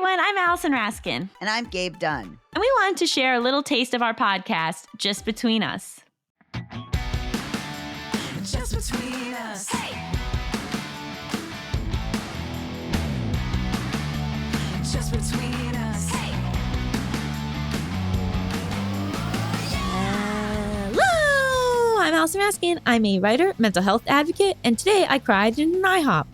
everyone. I'm Allison Raskin. And I'm Gabe Dunn. And we wanted to share a little taste of our podcast, Just Between Us. Just between us. Hey. Just between us. Hey. Hello, I'm Allison Raskin. I'm a writer, mental health advocate, and today I cried in an IHOP.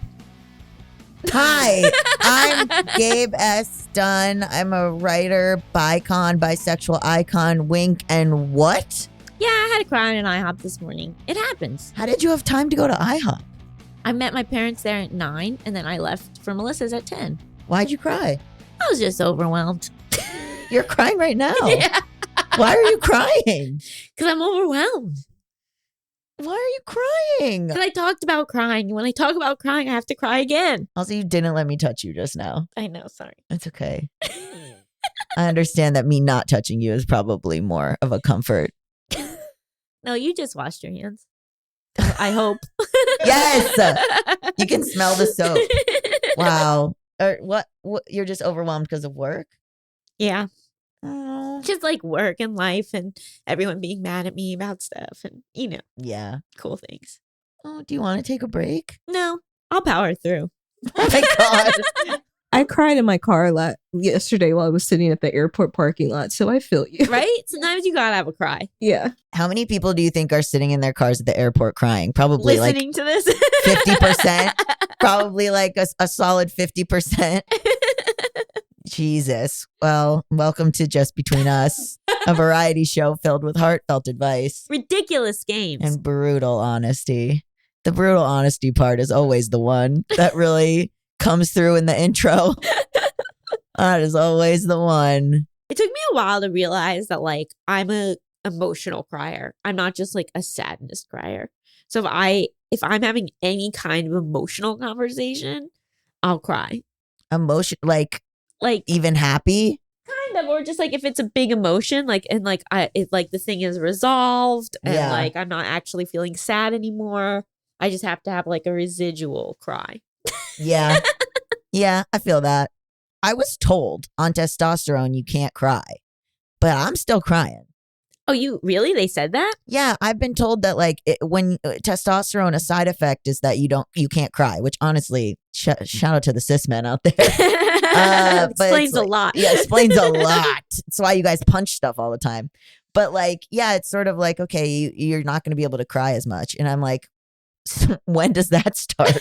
Hi, I'm Gabe S. Dunn. I'm a writer, bisexual icon, wink, and what? Yeah, I had to cry in an IHOP this morning. It happens. How did you have time to go to IHOP? I met my parents there at 9, and then I left for Melissa's at 10. Why'd you cry? I was just overwhelmed. You're crying right now. Yeah. Why are you crying? Because I'm overwhelmed. Why are you crying? Because I talked about crying. And when I talk about crying, I have to cry again. Also, you didn't let me touch you just now. I know, sorry. It's okay. I understand that me not touching you is probably more of a comfort. No, you just washed your hands. I hope. Yes! You can smell the soap. Wow. What? You're just overwhelmed because of work? Yeah. Oh. Just like work and life and everyone being mad at me about stuff and, Yeah. cool things. Oh, do you want to take a break? No, I'll power through. Oh my God. I cried in my car a lot yesterday while I was sitting at the airport parking lot, so I feel you. Right? Sometimes you gotta have a cry. Yeah. How many people do you think are sitting in their cars at the airport crying? Probably Listening to this. 50%. Probably like a solid 50%. Jesus. Well, welcome to Just Between Us, a variety show filled with heartfelt advice Ridiculous games. and brutal honesty. The brutal honesty part is always the one that really comes through in the intro. That is always the one. It took me a while to realize that like I'm a emotional crier. I'm not just like a sadness crier. So if I'm having any kind of emotional conversation, I'll cry. Emotion, like even happy. Kind of, or just like if it's a big emotion, like and like the thing is resolved and Yeah. like I'm not actually feeling sad anymore. I just have to have like a residual cry. Yeah. Yeah, I feel that. I was told on testosterone you can't cry, but I'm still crying. Oh, you really? They said that? Yeah, I've been told that like when testosterone, a side effect is that you can't cry, which honestly, shout out to the cis men out there. But Explains it's a like- lot. Yeah, explains a lot. It's why you guys punch stuff all the time. But like, yeah, it's sort of like, okay, you're not going to be able to cry as much. And I'm like, when does that start?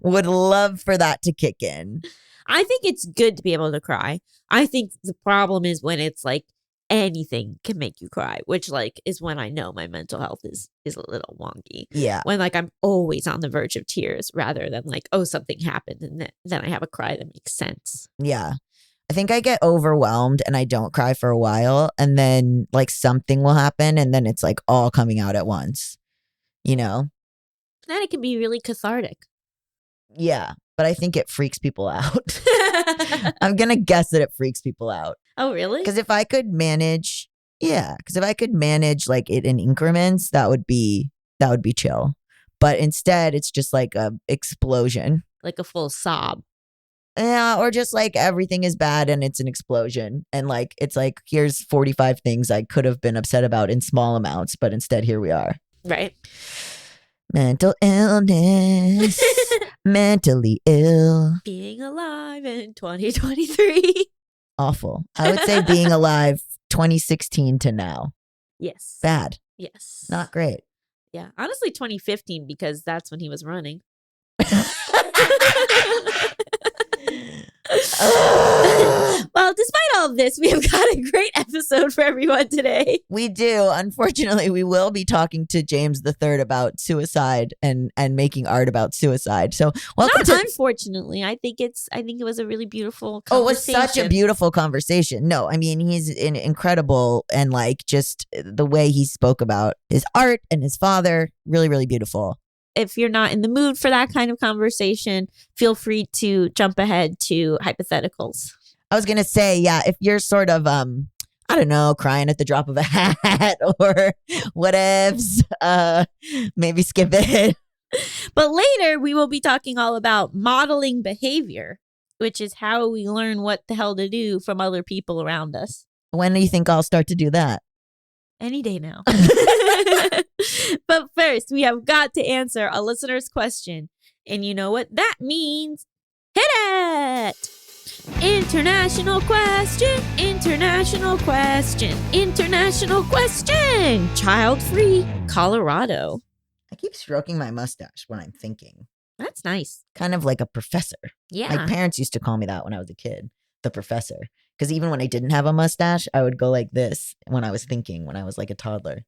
Would love for that to kick in. I think it's good to be able to cry. I think the problem is when it's like anything can make you cry, which like is when I know my mental health is a little wonky. Yeah. When like I'm always on the verge of tears rather than like, oh, something happened and then I have a cry that makes sense. Yeah. I think I get overwhelmed and I don't cry for a while. And then like something will happen and then it's like all coming out at once, you know? Then it can be really cathartic. Yeah. But I think it freaks people out. I'm going to guess that it freaks people out. Oh, really? Because if I could manage like it in increments, that would be chill. But instead, it's just like a explosion. Like a full sob. Yeah, or just like everything is bad and it's an explosion. And like, it's like, here's 45 things I could have been upset about in small amounts, but instead here we are. Right. Mental illness, mentally ill. Being alive in 2023. Awful. I would say being alive 2016 to now. Yes. Bad. Yes. Not great. Yeah. Honestly, 2015 because that's when he was running. Well, despite all of this, we have got a great episode for everyone today. We do. Unfortunately, we will be talking to James III about suicide and making art about suicide. So welcome Not to unfortunately. I think it was a really beautiful Oh, it was conversation. such a beautiful conversation. No, I mean, he's incredible and like just the way he spoke about his art and his father, really, really beautiful. If you're not in the mood for that kind of conversation, feel free to jump ahead to hypotheticals. I was going to say, yeah, if you're sort of, I don't know, crying at the drop of a hat or whatevs, maybe skip it. But later, we will be talking all about modeling behavior, which is how we learn what the hell to do from other people around us. When do you think I'll start to do that? Any day now. But first, we have got to answer a listener's question. And you know what that means? Hit it! International question, international question, international question. Child-free Colorado. I keep stroking my mustache when I'm thinking. That's nice. Kind of like a professor. Yeah. My parents used to call me that when I was a kid, the professor. Because even when I didn't have a mustache, I would go like this when I was thinking, when I was like a toddler.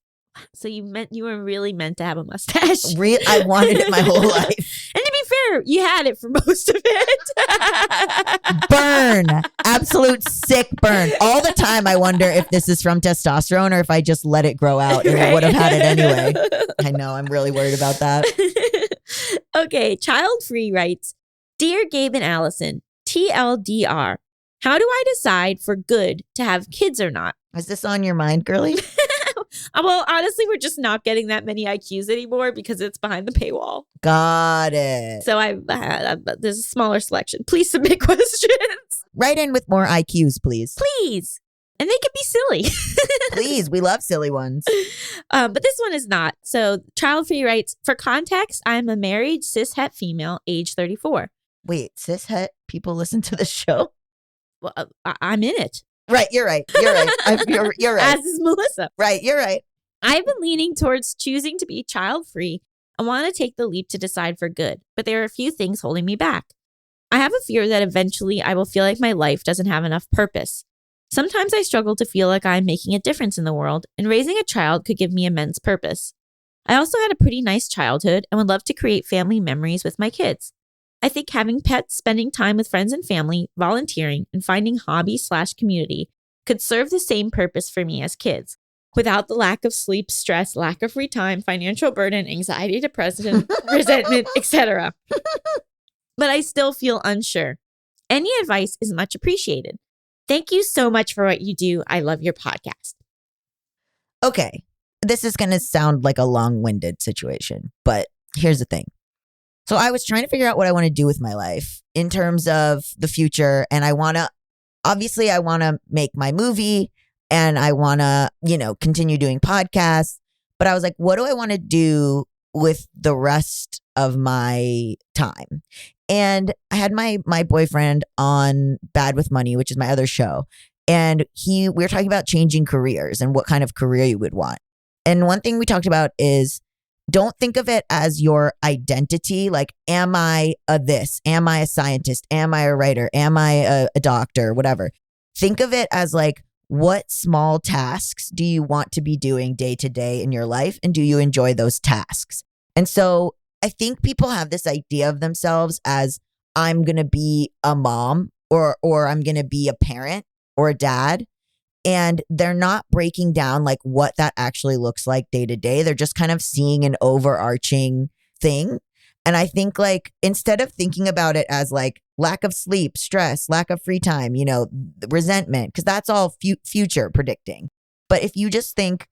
So you were really meant to have a mustache. I wanted it my whole life. And to be fair, you had it for most of it. Burn. Absolute sick burn. All the time I wonder if this is from testosterone or if I just let it grow out and I would have had it anyway. I know, I'm really worried about that. Okay, Child Free writes, Dear Gabe and Allison, TLDR, how do I decide for good to have kids or not? Is this on your mind, girly? Well, honestly, we're just not getting that many IQs anymore because it's behind the paywall. Got it. So there's a smaller selection. Please submit questions. Write in with more IQs, please. Please. And they can be silly. Please, we love silly ones. But this one is not. So Child Free writes, for context, I'm a married cishet female, age 34. Wait, cishet people listen to the show? Well, I'm in it. Right, you're right. You're right. You're right. As is Melissa. Right, you're right. I've been leaning towards choosing to be child free. I want to take the leap to decide for good, but there are a few things holding me back. I have a fear that eventually I will feel like my life doesn't have enough purpose. Sometimes I struggle to feel like I'm making a difference in the world, and raising a child could give me immense purpose. I also had a pretty nice childhood and would love to create family memories with my kids. I think having pets, spending time with friends and family, volunteering, and finding hobby/community could serve the same purpose for me as kids, without the lack of sleep, stress, lack of free time, financial burden, anxiety, depression, resentment, etc. But I still feel unsure. Any advice is much appreciated. Thank you so much for what you do. I love your podcast. Okay, this is going to sound like a long-winded situation, but here's the thing. So I was trying to figure out what I want to do with my life in terms of the future. And I want to make my movie and I want to, continue doing podcasts. But I was like, what do I want to do with the rest of my time? And I had my boyfriend on Bad with Money, which is my other show. And we were talking about changing careers and what kind of career you would want. And one thing we talked about is, don't think of it as your identity. Like, am I a this? Am I a scientist? Am I a writer? Am I a doctor? Whatever. Think of it as like, what small tasks do you want to be doing day to day in your life? And do you enjoy those tasks? And so I think people have this idea of themselves as, I'm going to be a mom or I'm going to be a parent or a dad. And they're not breaking down like what that actually looks like day to day. They're just kind of seeing an overarching thing. And I think like, instead of thinking about it as like lack of sleep, stress, lack of free time, resentment, because that's all future predicting. But if you just think,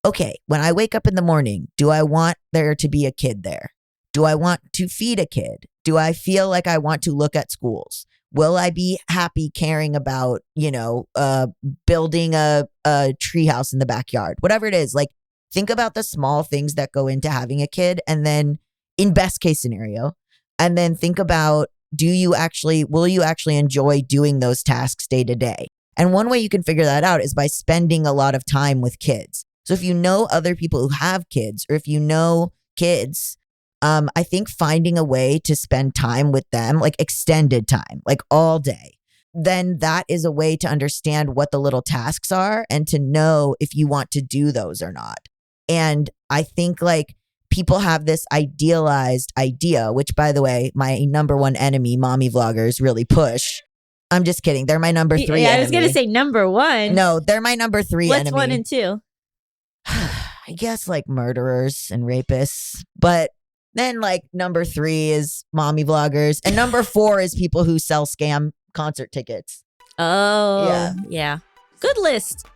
okay, when I wake up in the morning, do I want there to be a kid there? Do I want to feed a kid? Do I feel like I want to look at schools? Will I be happy caring about, building a treehouse in the backyard? Whatever it is, like, think about the small things that go into having a kid. And then in best case scenario, and then think about, will you actually enjoy doing those tasks day to day? And one way you can figure that out is by spending a lot of time with kids. So if you know other people who have kids, or if you know kids, I think finding a way to spend time with them, like extended time, like all day, then that is a way to understand what the little tasks are and to know if you want to do those or not. And I think like people have this idealized idea, which, by the way, my number one enemy, mommy vloggers, really push. I'm just kidding. They're my number 3 enemy. I was going to say number 1. No, they're my number 3 What's enemy. 1 and 2? I guess like murderers and rapists. But then like number 3 is mommy vloggers. And number 4 is people who sell scam concert tickets. Oh, yeah. Good list.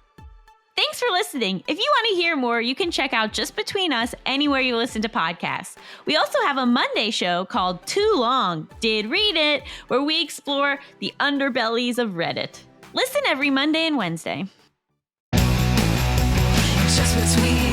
Thanks for listening. If you want to hear more, you can check out Just Between Us anywhere you listen to podcasts. We also have a Monday show called Too Long, Did Read It, where we explore the underbellies of Reddit. Listen every Monday and Wednesday. Just between